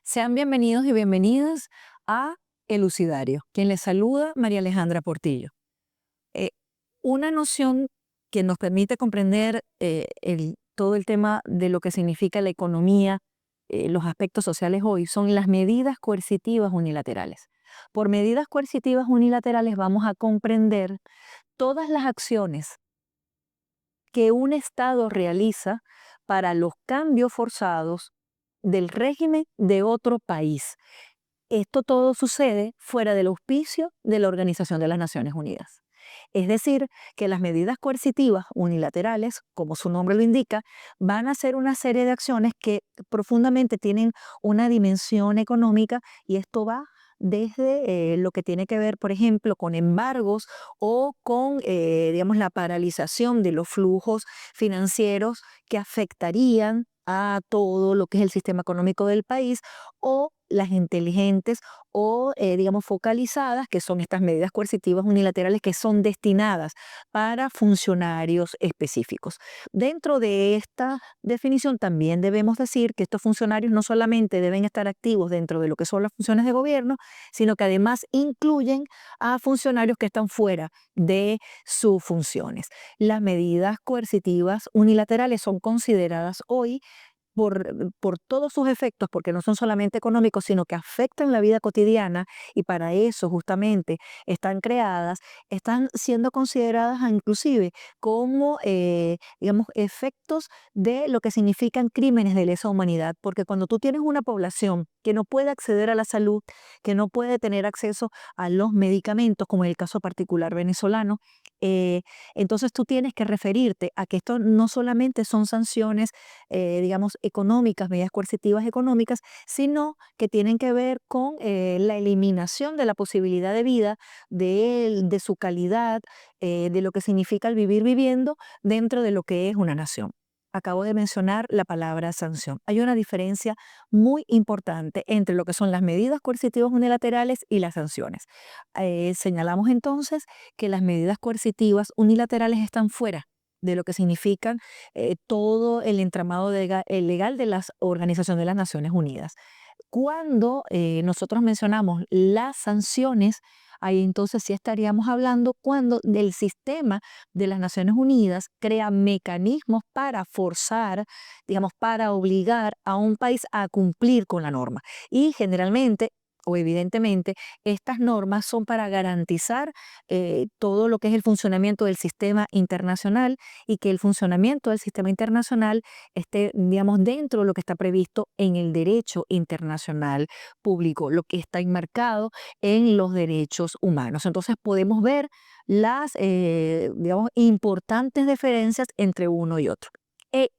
Sean bienvenidos y bienvenidas a Elucidario. Quien les saluda, María Alejandra Portillo. Eh, una noción que nos permite comprender todo el tema de lo que significa la economía, los aspectos sociales hoy, son las medidas coercitivas unilaterales. Por medidas coercitivas unilaterales vamos a comprender todas las acciones que un Estado realiza para los cambios forzados del régimen de otro país. Esto todo sucede fuera del auspicio de la Organización de las Naciones Unidas. Es decir, que las medidas coercitivas unilaterales, como su nombre lo indica, van a ser una serie de acciones que profundamente tienen una dimensión económica, y esto va desde lo que tiene que ver, por ejemplo, con embargos o con, digamos, la paralización de los flujos financieros que afectarían a todo lo que es el sistema económico del país, o las inteligentes o, digamos, focalizadas, que son estas medidas coercitivas unilaterales que son destinadas para funcionarios específicos. Dentro de esta definición también debemos decir que estos funcionarios no solamente deben estar activos dentro de lo que son las funciones de gobierno, sino que además incluyen a funcionarios que están fuera de sus funciones. Las medidas coercitivas unilaterales son consideradas hoy por todos sus efectos, porque no son solamente económicos, sino que afectan la vida cotidiana, y para eso justamente están creadas, están siendo consideradas inclusive como, digamos, efectos de lo que significan crímenes de lesa humanidad, porque cuando tú tienes una población que no puede acceder a la salud, que no puede tener acceso a los medicamentos, como en el caso particular venezolano, eh, entonces tú tienes que referirte a que esto no solamente son sanciones, digamos, económicas, medidas coercitivas económicas, sino que tienen que ver con la eliminación de la posibilidad de vida, de su calidad, de lo que significa el vivir viviendo dentro de lo que es una nación. Acabo de mencionar la palabra sanción. Hay una diferencia muy importante entre lo que son las medidas coercitivas unilaterales y las sanciones. Señalamos entonces que las medidas coercitivas unilaterales están fuera de lo que significan todo el entramado legal de la Organización de las Naciones Unidas. Cuando nosotros mencionamos las sanciones, ahí entonces sí estaríamos hablando cuando el sistema de las Naciones Unidas crea mecanismos para forzar, digamos, para obligar a un país a cumplir con la norma. Y generalmente, o evidentemente, estas normas son para garantizar todo lo que es el funcionamiento del sistema internacional, y que el funcionamiento del sistema internacional esté, digamos, dentro de lo que está previsto en el derecho internacional público, lo que está enmarcado en los derechos humanos. Entonces podemos ver las, digamos, importantes diferencias entre uno y otro.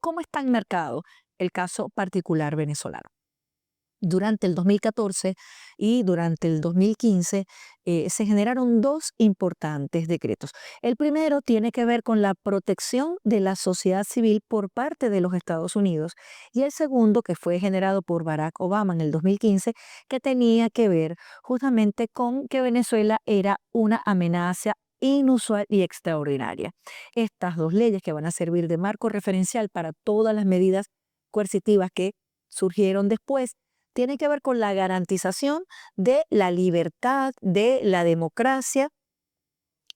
¿Cómo está enmarcado el caso particular venezolano? Durante el 2014 y durante el 2015 se generaron dos importantes decretos. El primero tiene que ver con la protección de la sociedad civil por parte de los Estados Unidos, y el segundo, que fue generado por Barack Obama en el 2015, que tenía que ver justamente con que Venezuela era una amenaza inusual y extraordinaria. Estas dos leyes, que van a servir de marco referencial para todas las medidas coercitivas que surgieron después, tiene que ver con la garantización de la libertad, de la democracia.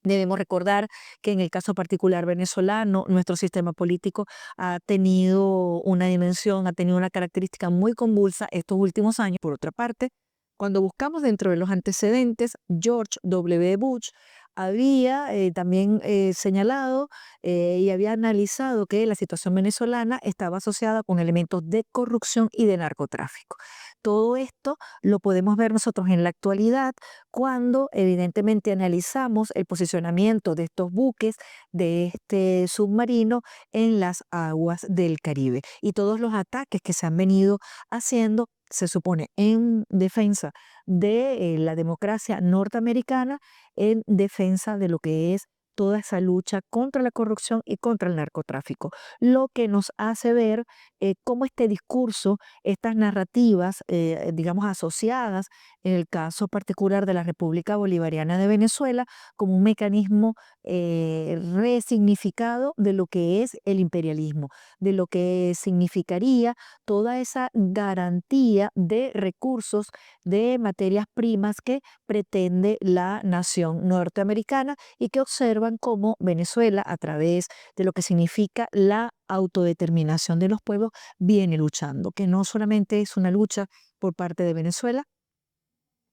Debemos recordar que en el caso particular venezolano, nuestro sistema político ha tenido una dimensión, ha tenido una característica muy convulsa estos últimos años. Por otra parte, cuando buscamos dentro de los antecedentes, George W. Bush había también señalado y había analizado que la situación venezolana estaba asociada con elementos de corrupción y de narcotráfico. Todo esto lo podemos ver nosotros en la actualidad cuando evidentemente analizamos el posicionamiento de estos buques, de este submarino en las aguas del Caribe, y todos los ataques que se han venido haciendo, se supone, en defensa de la democracia norteamericana, en defensa de lo que es toda esa lucha contra la corrupción y contra el narcotráfico, lo que nos hace ver cómo este discurso, estas narrativas, digamos, asociadas, en el caso particular de la República Bolivariana de Venezuela, como un mecanismo resignificado de lo que es el imperialismo, de lo que significaría toda esa garantía de recursos, de materias primas que pretende la nación norteamericana y que observan cómo Venezuela, a través de lo que significa la autodeterminación de los pueblos, viene luchando, que no solamente es una lucha por parte de Venezuela,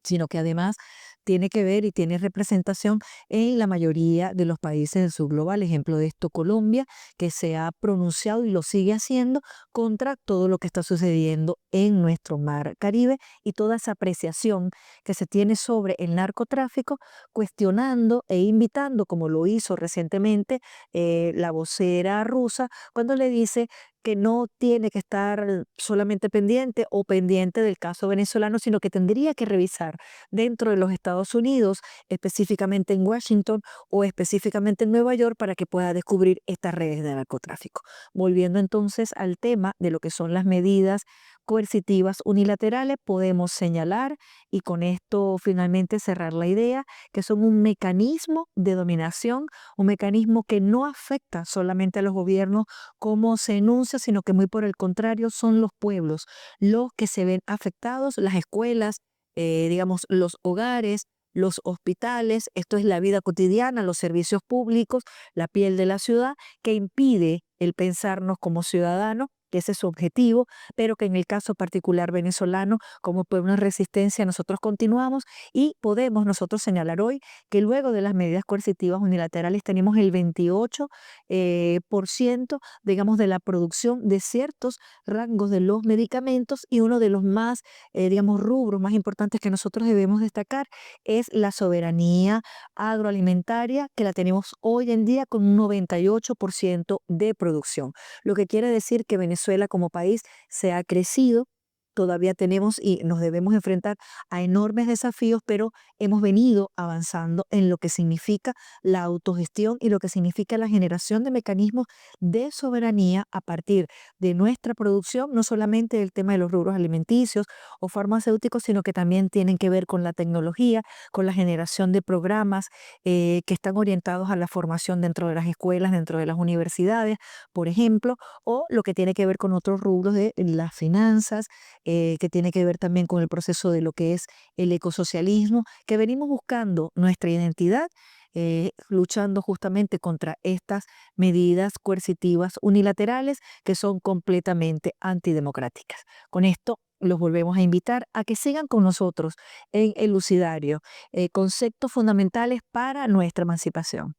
sino que además tiene que ver y tiene representación en la mayoría de los países del sur global. Ejemplo de esto, Colombia, que se ha pronunciado y lo sigue haciendo contra todo lo que está sucediendo en nuestro mar Caribe y toda esa apreciación que se tiene sobre el narcotráfico, cuestionando e invitando, como lo hizo recientemente la vocera rusa, cuando le dice que no tiene que estar solamente pendiente o pendiente del caso venezolano, sino que tendría que revisar dentro de los Estados Unidos, específicamente en Washington o específicamente en Nueva York, para que pueda descubrir estas redes de narcotráfico. Volviendo entonces al tema de lo que son las medidas coercitivas unilaterales, podemos señalar, y con esto finalmente cerrar la idea, que son un mecanismo de dominación, un mecanismo que no afecta solamente a los gobiernos como se enuncia, sino que muy por el contrario son los pueblos los que se ven afectados, las escuelas, digamos, los hogares, los hospitales, esto es la vida cotidiana, los servicios públicos, la piel de la ciudad, que impide el pensarnos como ciudadanos, que ese es su objetivo, pero que en el caso particular venezolano, como pueblo en resistencia, nosotros continuamos y podemos nosotros señalar hoy que luego de las medidas coercitivas unilaterales tenemos el 28%, por ciento, digamos, de la producción de ciertos rangos de los medicamentos, y uno de los más digamos, rubros más importantes que nosotros debemos destacar es la soberanía agroalimentaria, que la tenemos hoy en día con un 98% de producción, lo que quiere decir que Venezuela como país se ha crecido. Todavía tenemos y nos debemos enfrentar a enormes desafíos, pero hemos venido avanzando en lo que significa la autogestión y lo que significa la generación de mecanismos de soberanía a partir de nuestra producción, no solamente el tema de los rubros alimenticios o farmacéuticos, sino que también tienen que ver con la tecnología, con la generación de programas que están orientados a la formación dentro de las escuelas, dentro de las universidades, por ejemplo, o lo que tiene que ver con otros rubros de las finanzas, que tiene que ver también con el proceso de lo que es el ecosocialismo, que venimos buscando nuestra identidad, luchando justamente contra estas medidas coercitivas unilaterales que son completamente antidemocráticas. Con esto los volvemos a invitar a que sigan con nosotros en Elucidario, conceptos fundamentales para nuestra emancipación.